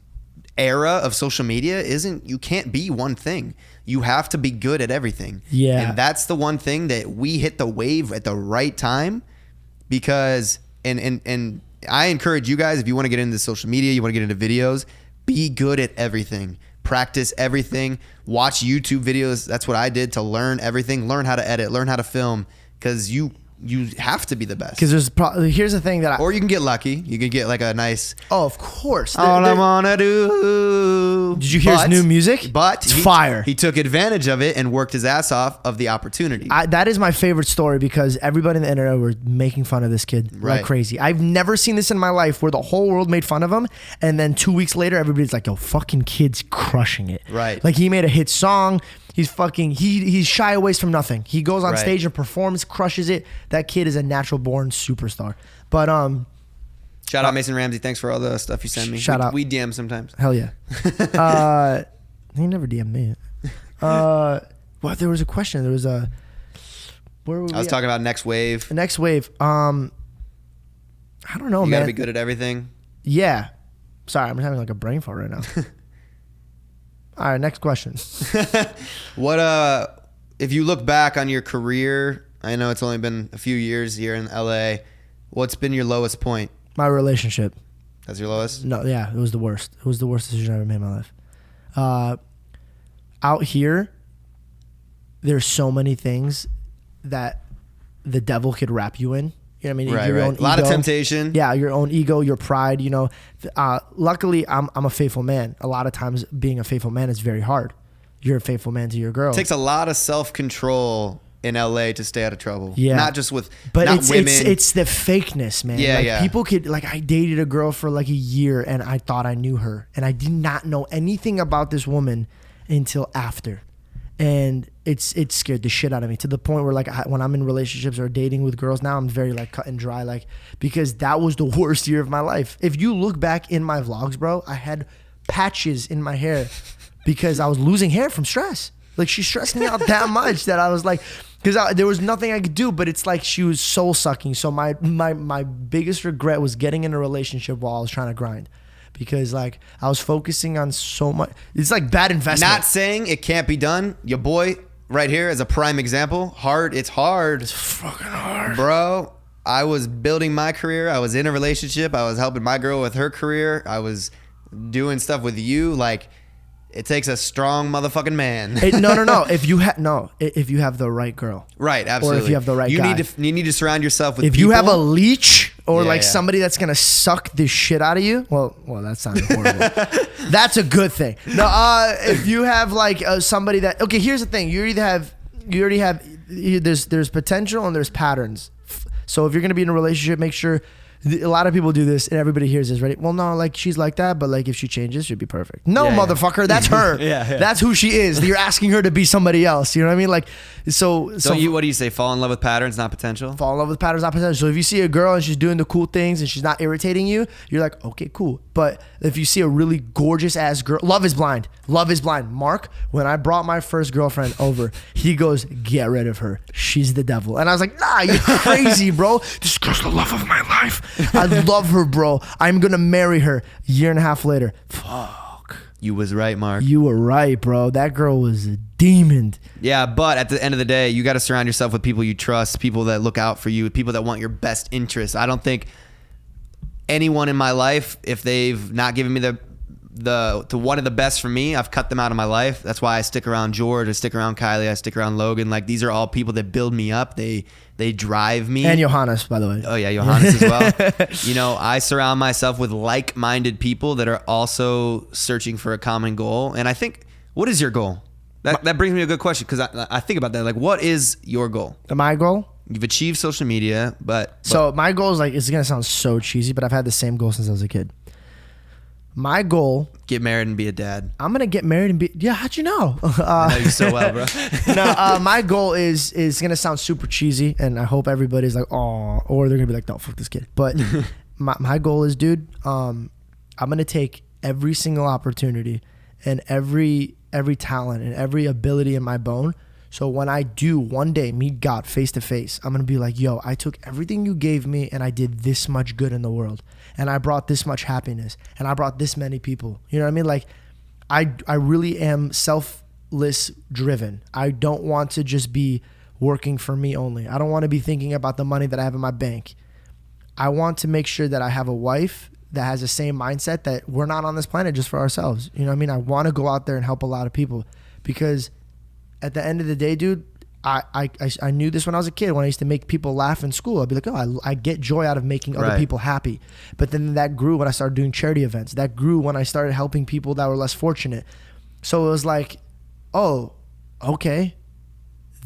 era of social media you can't be one thing. You have to be good at everything. Yeah. And that's the one thing that we hit the wave at the right time, because and I encourage you guys, if you want to get into social media, you want to get into videos, be good at everything. Practice everything. Watch YouTube videos. That's what I did to learn everything. Learn how to edit, learn how to film, because you have to be the best. Because here's the thing that or you can get lucky. You could get like a nice. Oh, of course. All I wanna do. Did you hear his new music? But it's fire. He took advantage of it and worked his ass off of the opportunity. That is my favorite story, because everybody in the internet were making fun of this kid like crazy. I've never seen this in my life, where the whole world made fun of him, and then 2 weeks later, everybody's like, "Yo, fucking kid's crushing it." Right. Like he made a hit song. He's shy away from nothing. He goes on stage and performs, crushes it. That kid is a natural born superstar. But shout out Mason Ramsey. Thanks for all the stuff you send me. Shout out. We DM sometimes. Hell yeah. He never DM'd me. Well, there was a question. There was a. Where were we? I was talking about next wave. The next wave. I don't know, man. You gotta be good at everything. Yeah. Sorry, I'm having like a brain fart right now. All right, next question. What if you look back on your career, I know it's only been a few years here in LA, what's been your lowest point? My relationship. That's your lowest? No, yeah, it was the worst. It was the worst decision I ever made in my life. Out here, there's so many things that the devil could wrap you in. You know what I mean? Right, your own a lot ego. of temptation. Yeah, your own ego, your pride, you know. Luckily, I'm a faithful man. A lot of times being a faithful man is very hard. You're a faithful man to your girl. It takes a lot of self-control in LA to stay out of trouble. Yeah. Not just with women. It's the fakeness, man. Yeah, like, people could, like, I dated a girl for like a year and I thought I knew her. And I did not know anything about this woman until after. And it scared the shit out of me, to the point where, like, when I'm in relationships or dating with girls now, I'm very like cut and dry, like, because that was the worst year of my life. If you look back in my vlogs, bro, I had patches in my hair because I was losing hair from stress. Like, she stressed me out that much that I was like, because there was nothing I could do, but it's like she was soul sucking. So my biggest regret was getting in a relationship while I was trying to grind. Because, like, I was focusing on so much. It's like bad investment. Not saying it can't be done. Your boy right here is a prime example. Hard. It's hard. It's fucking hard. Bro, I was building my career. I was in a relationship. I was helping my girl with her career. I was doing stuff with you. Like, It takes a strong motherfucking man. No. If you have the right girl, right? Absolutely. Or if you have the right guy, you need to surround yourself with. If people. you have a leech or somebody that's gonna suck the shit out of you, well, that sounded horrible. That's a good thing. No, if you have like somebody that here's the thing: you already have. There's potential and there's patterns. So if you're gonna be in a relationship, make sure. A lot of people do this and everybody hears this, right? Well, no, like she's like that, but like if she changes, she'll be perfect. No, motherfucker, that's her. That's who she is. You're asking her to be somebody else. You know what I mean? Like, so what do you say? Fall in love with patterns, not potential? Fall in love with patterns, not potential. So if you see a girl and she's doing the cool things and she's not irritating you, you're like, okay, cool. But if you see a really gorgeous ass girl, love is blind. Love is blind. Mark, when I brought my first girlfriend over, he goes, get rid of her. She's the devil. And I was like, nah, you're crazy, bro. This girl's the love of my life. I love her, bro. I'm gonna marry her. Year and a half later, fuck. You was right, Mark. You were right, bro. That girl was a demon. Yeah, but at the end of the day, you got to surround yourself with people you trust, people that look out for you, people that want your best interests. I don't think anyone in my life, if they've not given me the one of the best for me, I've cut them out of my life. That's why I stick around George, I stick around Kylie, I stick around Logan. Like, these are all people that build me up. They drive me. And Johannes, by the way. Oh yeah, Johannes as well. You know, I surround myself with like-minded people that are also searching for a common goal. And I think, what is your goal? That brings me to a good question, because I think about that. Like, what is your goal? My goal? You've achieved social media, but so my goal is, like, it's gonna sound so cheesy, but I've had the same goal since I was a kid. My goal, get married and be a dad. I'm gonna get married and be. Yeah, how'd you know? I know you so well, bro. No, my goal is gonna sound super cheesy, and I hope everybody's like, oh, or they're gonna be like, no, fuck this kid. But my goal is, dude, I'm gonna take every single opportunity and every talent and every ability in my bone. So when I do one day meet God face to face, I'm going to be like, yo, I took everything you gave me and I did this much good in the world. And I brought this much happiness and I brought this many people. You know what I mean? Like, I really am selfless driven. I don't want to just be working for me only. I don't want to be thinking about the money that I have in my bank. I want to make sure that I have a wife that has the same mindset, that we're not on this planet just for ourselves. You know what I mean? I want to go out there and help a lot of people, because at the end of the day, dude, I knew this when I was a kid. When I used to make people laugh in school, I'd be like, oh, I get joy out of making other people happy. But then that grew when I started doing charity events. That grew when I started helping people that were less fortunate. So it was like, oh, okay,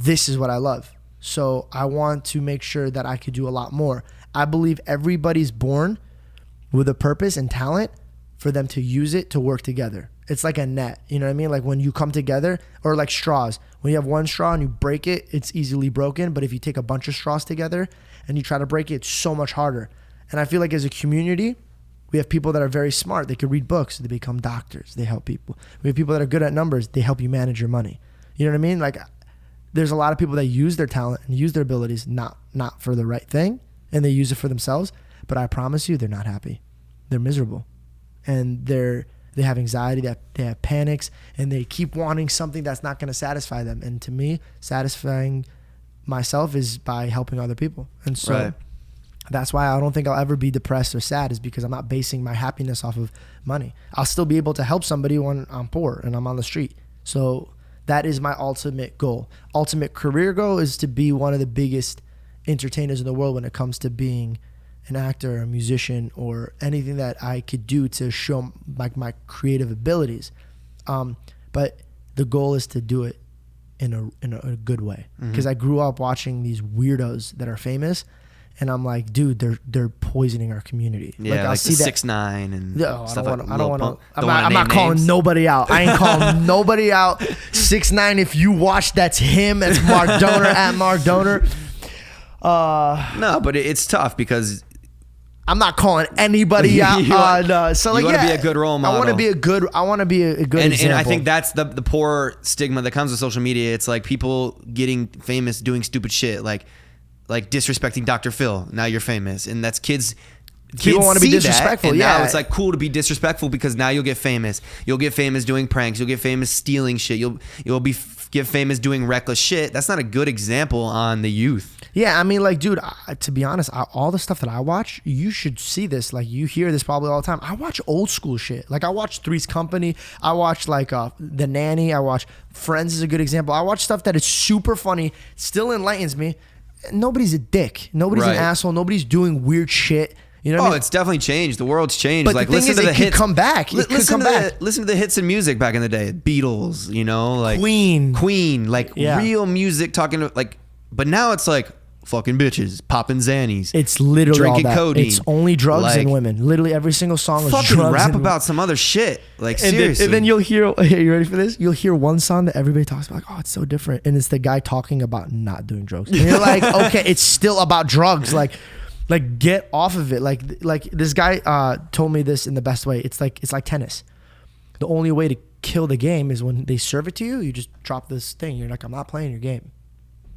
this is what I love. So I want to make sure that I could do a lot more. I believe everybody's born with a purpose and talent for them to use it to work together. It's like a net, you know what I mean? Like when you come together, or like straws. When you have one straw and you break it, it's easily broken. But if you take a bunch of straws together and you try to break it, it's so much harder. And I feel like as a community, we have people that are very smart. They could read books. They become doctors. They help people. We have people that are good at numbers. They help you manage your money. You know what I mean? Like, there's a lot of people that use their talent and use their abilities not for the right thing, and they use it for themselves. But I promise you, they're not happy. They're miserable. And they have anxiety, they have panics, and they keep wanting something that's not going to satisfy them. And to me, satisfying myself is by helping other people. And so that's why I don't think I'll ever be depressed or sad, is because I'm not basing my happiness off of money. I'll still be able to help somebody when I'm poor and I'm on the street. So that is my ultimate goal. Ultimate career goal is to be one of the biggest entertainers in the world when it comes to being an actor or a musician, or anything that I could do to show like my creative abilities. But the goal is to do it in a good way. Because I grew up watching these weirdos that are famous, and I'm like, dude, they're poisoning our community. Yeah, like the 6ix9ine and stuff like that. I'm not calling nobody out. I ain't calling nobody out. 6ix9ine, if you watch, that's him. That's Mark Dohner at Mark Dohner. No, but it's tough because I'm not calling anybody out. So like, you want to be a good role model. I want to be a good example. And I think that's the poor stigma that comes with social media. It's like people getting famous doing stupid shit, like disrespecting Dr. Phil. Now you're famous, and that's kids. People want to be disrespectful. Now it's like cool to be disrespectful because now you'll get famous. You'll get famous doing pranks. You'll get famous stealing shit. You'll be get famous doing reckless shit, that's not a good example on the youth. Yeah, I mean, like, dude, to be honest, all the stuff that I watch, you should see this. Like, you hear this probably all the time. I watch old school shit. Like, I watch Three's Company. I watch, like, The Nanny. I watch Friends is a good example. I watch stuff that is super funny, still enlightens me. Nobody's a dick. Nobody's an asshole. Nobody's doing weird shit. You know what I mean? It's definitely changed. The world's changed. But like, the thing listen is, to the it hits. could come back. It could come back. Listen to the hits in music back in the day. Beatles, you know, like Queen, like real music talking to, like, but now it's like fucking bitches, popping Xannies. It's literally drinking all that. codeine. It's only drugs like, and women. Literally every single song is fucking drugs rap and about some other shit. Like, and seriously. then you'll hear, hey, you ready for this? You'll hear one song that everybody talks about, like, oh, it's so different. And it's the guy talking about not doing drugs. And you're like, okay, it's still about drugs. Like get off of it. Like this guy told me this in the best way. It's like tennis. The only way to kill the game is when they serve it to you, you just drop this thing. You're like, I'm not playing your game.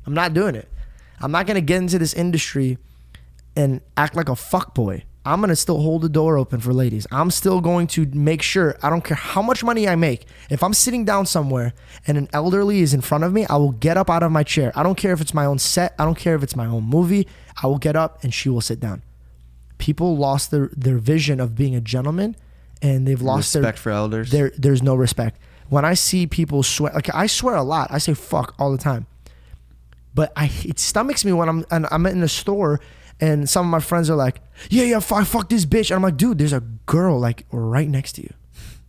I'm not doing it. I'm not going to get into this industry and act like a fuckboy. I'm going to still hold the door open for ladies. I'm still going to make sure, I don't care how much money I make. If I'm sitting down somewhere and an elderly is in front of me, I will get up out of my chair. I don't care if it's my own set. I don't care if it's my own movie. I will get up and she will sit down. People lost their vision of being a gentleman, and they've lost respect for elders. There's no respect. When I see people swear, like I swear a lot. I say fuck all the time. But it stomachs me when I'm in the store and some of my friends are like, yeah, fuck this bitch. And I'm like, dude, there's a girl like right next to you.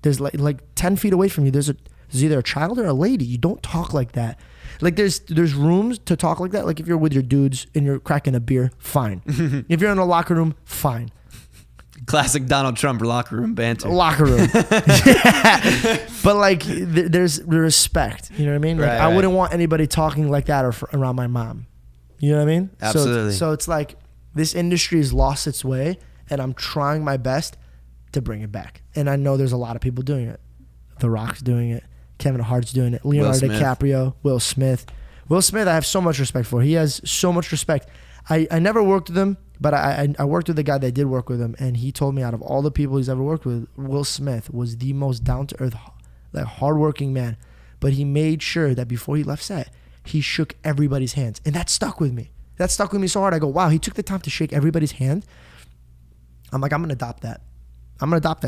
There's like 10 feet away from you. There's either a child or a lady. You don't talk like that. Like there's rooms to talk like that. Like if you're with your dudes and you're cracking a beer, fine. If you're in a locker room, fine. Classic Donald Trump locker room banter. Locker room. Yeah. But like there's the respect. You know what I mean? Like, I wouldn't want anybody talking like that around my mom. You know what I mean? Absolutely. So it's like this industry has lost its way, and I'm trying my best to bring it back. And I know there's a lot of people doing it. The Rock's doing it. Kevin Hart's doing it. Leonardo DiCaprio. Will Smith. Will Smith, I have so much respect for. He has so much respect. I never worked with him, but I worked with the guy that did work with him, and he told me out of all the people he's ever worked with, Will Smith was the most down-to-earth, like hardworking man. But he made sure that before he left set, he shook everybody's hands. And that stuck with me. That stuck with me so hard. I go, wow, he took the time to shake everybody's hand. I'm like, I'm going to adopt that.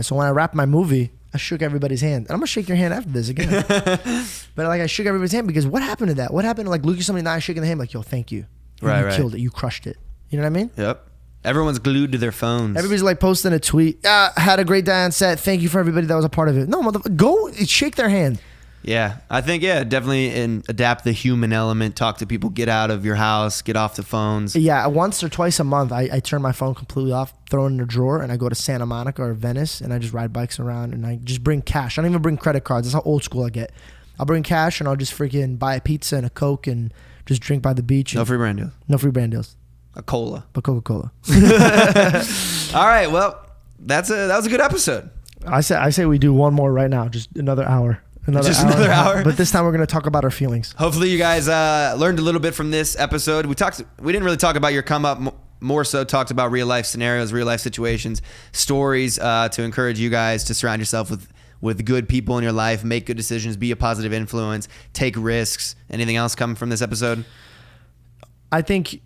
So when I wrap my movie, I shook everybody's hand. And I'm going to shake your hand after this again. But like I shook everybody's hand because what happened to that? What happened to like Lucas somebody not shaking the hand? Like, yo, thank you. And you killed it. You crushed it. You know what I mean? Yep. Everyone's glued to their phones. Everybody's like posting a tweet. Had a great day on set. Thank you for everybody that was a part of it. No, go shake their hand. Yeah, I think, definitely adapt the human element. Talk to people. Get out of your house. Get off the phones. Yeah, once or twice a month, I turn my phone completely off, throw it in a drawer, and I go to Santa Monica or Venice, and I just ride bikes around, and I just bring cash. I don't even bring credit cards. That's how old school I get. I'll bring cash, and I'll just freaking buy a pizza and a Coke and just drink by the beach. No free brand deals. No free brand deals. A cola. But Coca-Cola. All right, well, that was a good episode. I say we do one more right now, just another hour. Another hour. But this time we're going to talk about our feelings. Hopefully you guys learned a little bit from this episode. We didn't really talk about your come up, more so talked about real life scenarios, real life situations, stories to encourage you guys to surround yourself with good people in your life, make good decisions, be a positive influence, take risks. Anything else coming from this episode? I think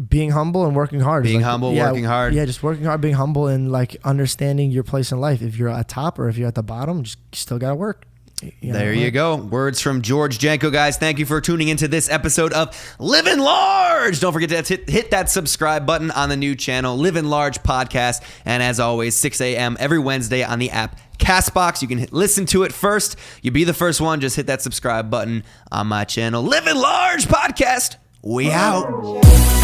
being humble and working hard. Working hard. Yeah, just working hard, being humble, and like understanding your place in life. If you're at top or if you're at the bottom, just still got to work. There you go. Words from George Janko, guys. Thank you for tuning into this episode of Livin Large. Don't forget to hit that subscribe button on the new channel, Livin Large Podcast. And as always, 6 a.m. every Wednesday on the app Castbox. You can listen to it first. You'll be the first one. Just hit that subscribe button on my channel, Livin Large Podcast. We out.